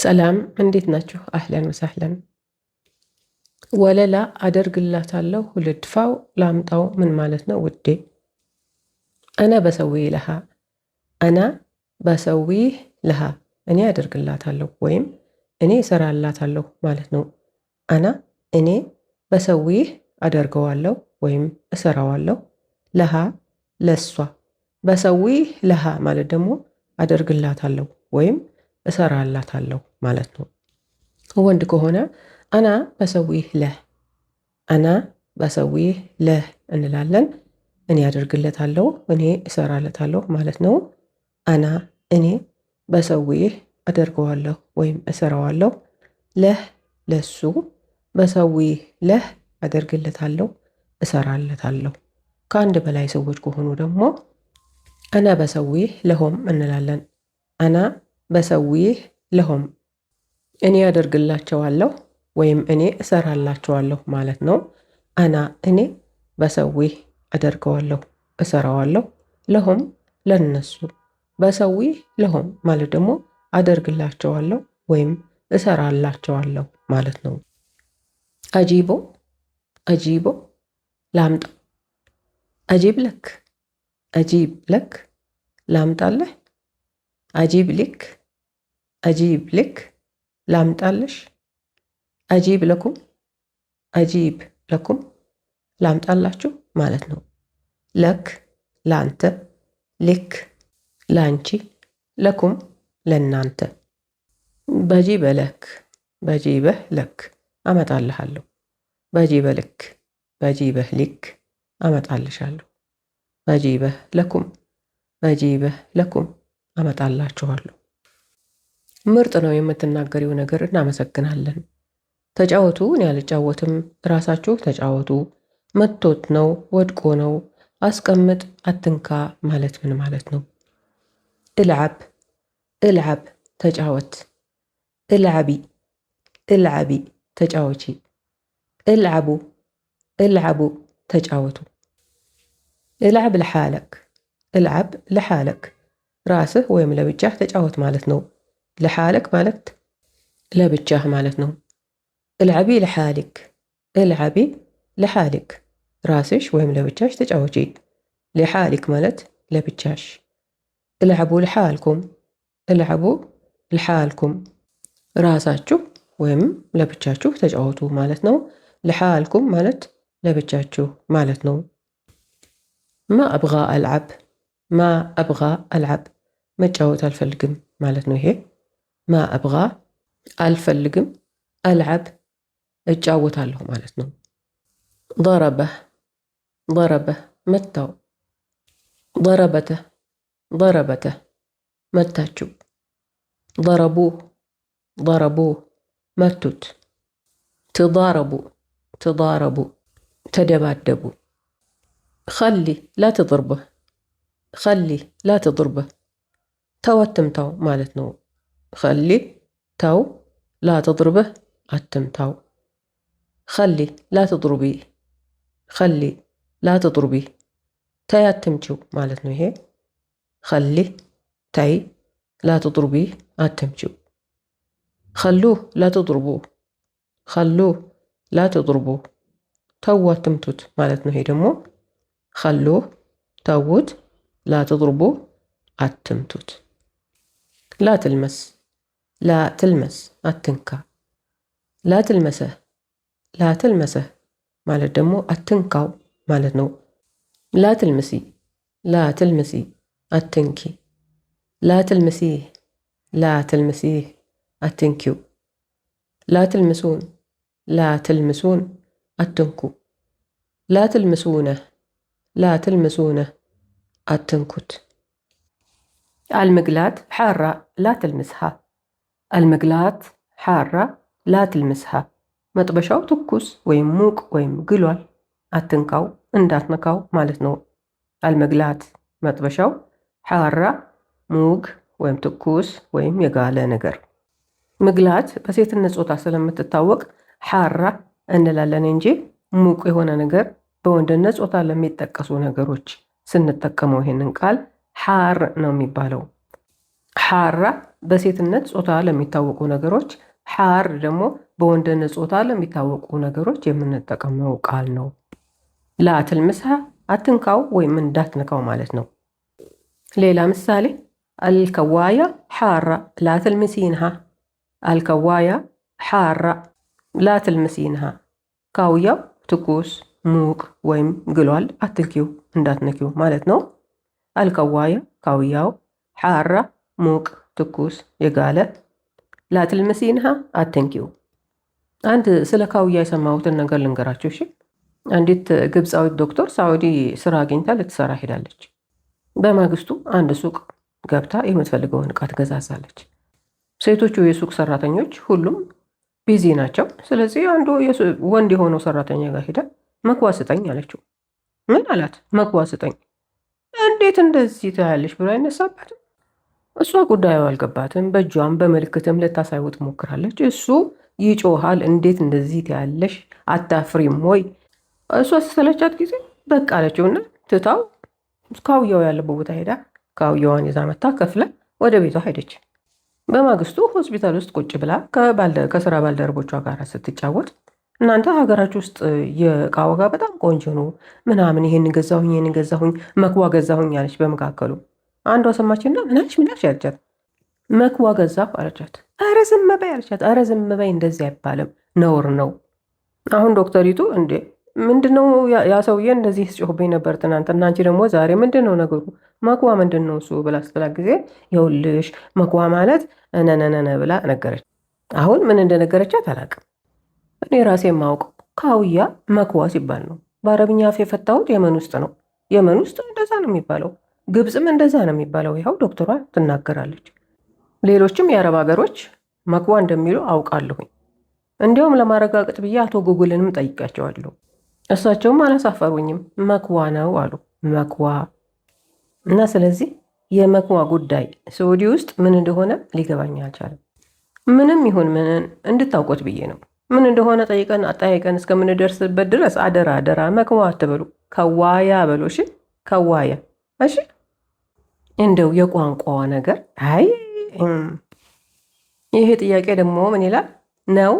ሰላም እንዴት ናችሁ? አህለን ወሰህለን። ወለላ አደርግላታለሁ ልድፋው ላምጣው ምን ማለት ነው ውዴ? አና በሰዊህ ለሃ አና በሰዊህ ለሃ እኔ አደርግላታለሁ ወይም እኔ እሰራላታለሁ ማለት ነው። አና እኔ በሰዊህ አደርገዋለሁ ወይም እሰራዋለሁ። ለሃ ለሷ። በሰዊህ ለሃ ማለት ደግሞ አደርግላታለሁ ወይም እሰራላታለሁ ማለት ነው። ወንድ ከሆነ አና በሰዊህ ለህ አና በሰዊህ ለህ እንላለን። እኔ አደርግለታለሁ እኔ እሰራለታለሁ ማለት ነው። አና እኔ በሰዊህ አደርገዋለሁ ወይም እሰራዋለሁ። ለህ ለሱ። በሰዊህ ለህ አደርግለታለሁ እሰራለታለሁ። ከአንድ በላይ ሰዎች ከሆኑ ደግሞ አና በሰዊህ ለሆም እንላለን። አና በሰዊህ ለሆም እኔ አደርግላቸዋለሁ ወይም እኔ እሰራላቸዋለሁ ማለት ነው። አና እኔ በሰዊህ አደርገዋለሁ እሰራዋለሁ። ለሆም ለነሱ። በሰዊህ ለሆም ማለት ደግሞ አደርግላቸዋለሁ ወይም እሰራላቸዋለሁ ማለት ነው። አጂቦ አጂቦ ላምጣ። አጂብ ለክ አጂብ ለክ ላምጣለህ። አጂብ ሊክ አጂብ ልክ ላምጣልሽ። አጂብ ለኩም አጂብ ለኩም ላምጣላችሁ ማለት ነው። ለክ ላንተ፣ ልክ ላንቺ፣ ለኩም ለናንተ። በጂበ ለክ በጂበህ ለክ አመጣልሃለሁ። በጂበ ልክ በጂበህ ልክ አመጣልሻለሁ። በጂበህ ለኩም በጂበህ ለኩም አመጣላችኋለሁ። ምርጥ ነው የምትናገሪው ነገር እናመሰግናለን። ተጫወቱ እኔ አልጫወትም ራሳችሁ ተጫወቱ። መቶት ነው ወድቆ ነው አስቀምጥ አትንካ ማለት ምን ማለት ነው? እልዓብ እልዓብ ተጫወት። እልዓቢ እልዓቢ ተጫወቺ። እልዓቡ እልዓቡ ተጫወቱ። እልዓብ ለሓለክ እልዓብ ለሓለክ ራስህ ወይም ለብቻህ ተጫወት ማለት ነው። ለሓለክ ማለት ለብቻህ ማለት ነው። እልዓቢ ለሓሊክ እልዓቢ ለሓሊክ ራስሽ ወይም ለብቻሽ ተጫወቺ። ለሓሊክ ማለት ለብቻሽ። እልዓቡ ለሓልኩም እልዓቡ ለሓልኩም ራሳችሁ ወይም ለብቻችሁ ተጫወቱ ማለት ነው። ለሓልኩም ማለት ለብቻችሁ ማለት ነው። ማ አብጋ አልዓብ ማ አብጋ አልዓብ መጫወት አልፈልግም ማለት ነው። ይሄ ማ አብጋ አልፈልግም አልዓብ እጫወታለሁ ማለት ነው። ضربه ضربه መታው። ضربته ضربته መታችው። ضربوه ضربوه መቱት። تضاربوا تضاربوا ተደባደቡ። خلي لا تضربه خلي لا تضربه ተው አትምታው ማለት ነው። خሊ ተው ላ ተضርበህ አትምታው። خሊ ላ ተضርቢህ خሊ ላ ተضርቢህ ተይ አትምቺው ማለት ነው። ይሄ خሊ ተይ ላ ተضርቢህ አትምቺው። خሉህ ላ ተضርቡህ خሉህ ላ ተضርቡህ ተው አትምቱት ማለት ነው። ይሄ ደግሞ خሉህ ተውት ላ ተضርቡህ አትምቱት። لا تلمس لا تلمس አትንካ። لا تلمسه لا تلمسه ማለት ደግሞ አትንካው ማለት ነው። لا تلمسي لا تلمسي አትንኪ። لا تلمسيه لا تلمسيه አትንኪው። لا تلمسون لا تلمسون አትንኩ። لا تلمسونه لا تلمسونه አትንኩት። المقلاة حارة لا تلمسها المقلاة حارة لا تلمسها መጥበሻው ትኩስ ወይም ሙቅ ወይም ግሏል አትንካው እንዳትነካው ማለት ነው። አልመግላት መጥበሻው፣ ሓራ ሙግ ወይም ትኩስ ወይም የጋለ ነገር። ምግላት በሴትነት ጾታ ስለምትታወቅ ሓራ እንላለን እንጂ ሙቅ የሆነ ነገር በወንድነት ጾታ ለሚጠቀሱ ነገሮች ስንጠቀመው ይሄንን ቃል ሓር ነው የሚባለው። ሓራ በሴትነት ጾታ ለሚታወቁ ነገሮች፣ ሓር ደግሞ በወንድነት ጾታ ለሚታወቁ ነገሮች የምንጠቀመው ቃል ነው። ላ ትልምስሃ አትንካው ወይም እንዳትነካው ማለት ነው። ሌላ ምሳሌ አልከዋያ ሓራ ላ ትልምሲንሃ። አልከዋያ ሓራ ላ ትልምሲንሃ። ካውያው ትኩስ፣ ሙቅ ወይም ግሏል፣ አትንኪው እንዳትነኪው ማለት ነው። አልከዋያ ካውያው፣ ሓራ ሙቅ፣ ትኩስ፣ የጋለ፣ ላ ትልምሲንሃ አትንኪው። አንድ ስለ ካውያ የሰማሁትን ነገር ልንገራችሁ እሺ። አንዲት ግብፃዊት ዶክተር ሳዑዲ ስራ አግኝታ ልትሰራ ሄዳለች። በማግስቱ አንድ ሱቅ ገብታ የምትፈልገውን ዕቃ ትገዛዛለች። ሴቶቹ የሱቅ ሰራተኞች ሁሉም ቢዚ ናቸው። ስለዚህ አንዱ ወንድ የሆነው ሰራተኛ ጋር ሄዳ መክዋ ስጠኝ አለችው። ምን አላት? መክዋ ስጠኝ። እንዴት እንደዚህ ትያለሽ ብሎ አይነሳባትም። እሷ ጉዳዩ አልገባትም። በእጇም በምልክትም ልታሳይው ትሞክራለች። እሱ ይጮሃል። እንዴት እንደዚህ ትያለሽ? አታፍሪም ወይ? እሷ ስትሰለቻት ጊዜ በቃ አለችውና ትታው ካውያው ያለበት ቦታ ሄዳ ካውያዋን ይዛ መታ ከፍላ ወደ ቤቷ ሄደች። በማግስቱ ሆስፒታል ውስጥ ቁጭ ብላ ከስራ ባልደረቦቿ ጋር ስትጫወት እናንተ ሀገራችሁ ውስጥ የዕቃ ዋጋ በጣም ቆንጆ ነው ምናምን፣ ይሄን ገዛሁኝ መክዋ ገዛሁኝ አለች። በመካከሉ አንዷ ሰማችና ምናልሽ ያለቻት። መክዋ ገዛሁ አለቻት። ኧረ ዝም በይ አለቻት። ኧረ ዝም በይ እንደዚህ አይባልም ነውር ነው። አሁን ዶክተሪቱ እንዴ ምንድነው ያ ሰውዬ እንደዚህ ሲጮህብኝ ነበር ትናንት እና አንቺ ደግሞ ዛሬ ምንድነው ነገሩ? መክዋ ምንድነው እሱ ብላ ስትላ ጊዜ ይኸውልሽ መክዋ ማለት ነነነነ ብላ ነገረች። አሁን ምን እንደነገረቻት አላውቅም። እኔ ራሴ የማውቀው ካውያ መክዋ ሲባል ነው። በአረብኛ አፍ የፈታሁት የመን ውስጥ ነው። የመን ውስጥ እንደዛ ነው የሚባለው። ግብፅም እንደዛ ነው የሚባለው። ይኸው ዶክተሯ ትናገራለች። ሌሎችም የአረብ ሀገሮች መክዋ እንደሚሉ አውቃለሁኝ። እንዲያውም ለማረጋገጥ ብዬ አቶ ጉግልንም ጠይቃቸዋለሁ። እሳቸውም አላሳፈሩኝም። መክዋ ነው አሉ። መክዋ እና ስለዚህ የመክዋ ጉዳይ ሳዑዲ ውስጥ ምን እንደሆነ ሊገባኝ አልቻለም። ምንም ይሁን ምንን እንድታውቁት ብዬ ነው። ምን እንደሆነ አጠያይቀን እስከምንደርስበት ድረስ አደራ መክዋ አትበሉ፣ ከዋያ በሉ። እሺ ከዋያ። እሺ እንደው የቋንቋዋ ነገር አይ። ይሄ ጥያቄ ደግሞ ምን ይላል? ነው፣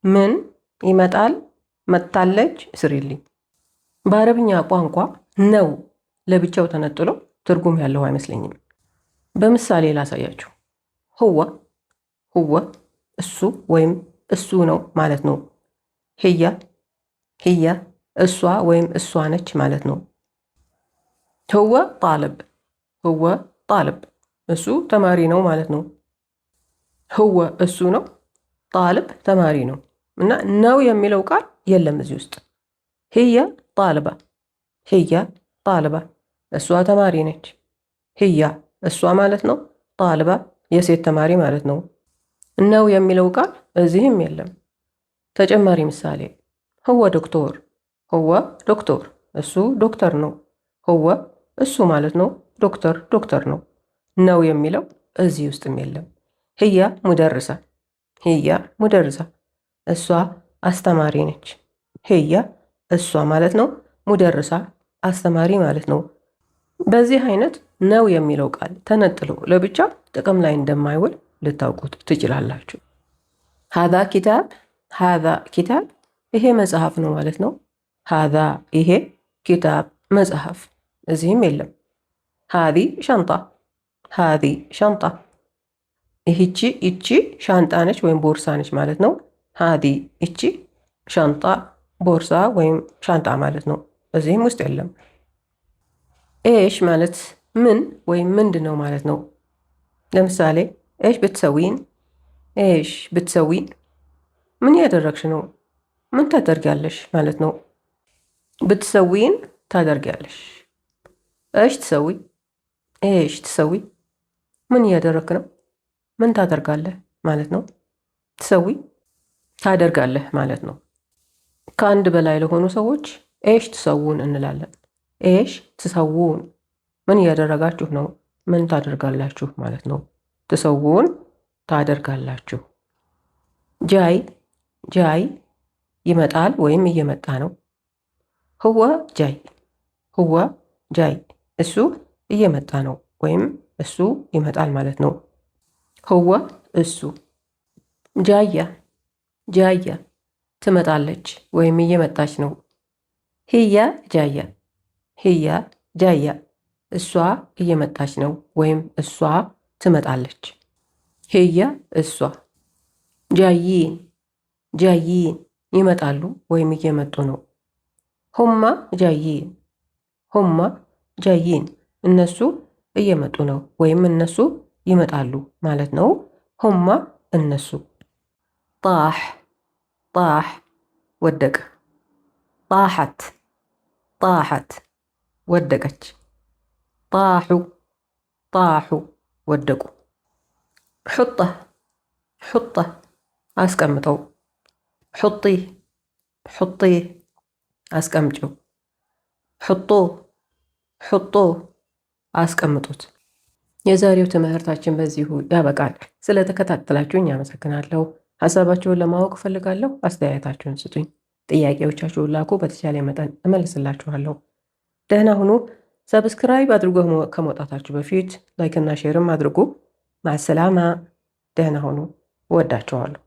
ምን፣ ይመጣል፣ መጥታለች፣ ስሪልኝ። በአረብኛ ቋንቋ ነው ለብቻው ተነጥሎ ትርጉም ያለው አይመስለኝም። በምሳሌ ላሳያችሁ። ሁወ እሱ ወይም እሱ ነው ማለት ነው። ህያ እሷ ወይም እሷ ነች ማለት ነው። ሁወ ጣልብ እሱ ተማሪ ነው ማለት ነው። ሁወ እሱ ነው፣ ጣልብ ተማሪ ነው። እና ነው የሚለው ቃል የለም እዚህ ውስጥ። ህያ ጣልባ እሷ ተማሪ ነች። ህያ እሷ ማለት ነው። ጣልባ የሴት ተማሪ ማለት ነው። ነው የሚለው ቃል እዚህም የለም። ተጨማሪ ምሳሌ ሁወ ዶክተር እሱ ዶክተር ነው። ሁወ እሱ ማለት ነው። ዶክተር ነው። ነው የሚለው እዚህ ውስጥም የለም። ህያ ሙደርሳ እሷ አስተማሪ ነች። ህያ እሷ ማለት ነው። ሙደርሳ አስተማሪ ማለት ነው። በዚህ አይነት ነው የሚለው ቃል ተነጥሎ ለብቻ ጥቅም ላይ እንደማይውል ልታውቁት ትችላላችሁ። ሃዛ ኪታብ ይሄ መጽሐፍ ነው ማለት ነው። ሃዛ ይሄ፣ ኪታብ መጽሐፍ እዚህም የለም። ሃዚ ሻንጣ ይቺ ሻንጣ ነች ወይም ቦርሳ ነች ማለት ነው። ሃዚ ይቺ፣ ሻንጣ ቦርሳ ወይም ሻንጣ ማለት ነው። እዚህም ውስጥ የለም። ኤሽ ማለት ምን ወይም ምንድን ነው ማለት ነው። ለምሳሌ ኤሽ ብትሰዊን ምን ያደረግሽ ነው? ምን ታደርጊያለሽ ማለት ነው። ብትሰዊን ታደርጊያለሽ። ኤሽ ትሰዊ ምን እያደረግክ ነው? ምን ታደርጋለህ ማለት ነው። ትሰዊ ታደርጋለህ ማለት ነው። ከአንድ በላይ ለሆኑ ሰዎች ኤሽ ትሰውን እንላለን። ኤሽ ትሰውን ምን እያደረጋችሁ ነው? ምን ታደርጋላችሁ ማለት ነው። ትሰውን ታደርጋላችሁ። ጃይ ይመጣል ወይም እየመጣ ነው። ህወ ጃይ እሱ እየመጣ ነው ወይም እሱ ይመጣል ማለት ነው። ሁወ እሱ። ጃያ ጃያ ትመጣለች ወይም እየመጣች ነው። ህያ ጃያ ህያ ጃያ እሷ እየመጣች ነው ወይም እሷ ትመጣለች። ህያ እሷ። ጃይን ጃይን ይመጣሉ ወይም እየመጡ ነው። ሁማ ጃይን ሁማ ጃይን እነሱ እየመጡ ነው ወይም እነሱ ይመጣሉ ማለት ነው። ሁማ እነሱ። ጣሕ ጣሕ ወደቀ። ጣሐት ጣሐት ወደቀች። ጣሑ ጣሑ ወደቁ። ሑጠህ ሑጠህ አስቀምጠው። ሑጢህ ሑጢህ አስቀምጪው። ሑጡህ ሑጡህ አስቀምጡት። የዛሬው ትምህርታችን በዚሁ ያበቃል። ስለተከታተላችሁኝ አመሰግናለሁ። ሀሳባችሁን ለማወቅ እፈልጋለሁ። አስተያየታችሁን ስጡኝ። ጥያቄዎቻችሁን ላኩ። በተቻለ መጠን እመልስላችኋለሁ። ደህና ሁኑ። ሰብስክራይብ አድርጎ ከመውጣታችሁ በፊት ላይክና ሼርም አድርጉ። ማሰላማ። ደህና ሁኑ። እወዳችኋለሁ።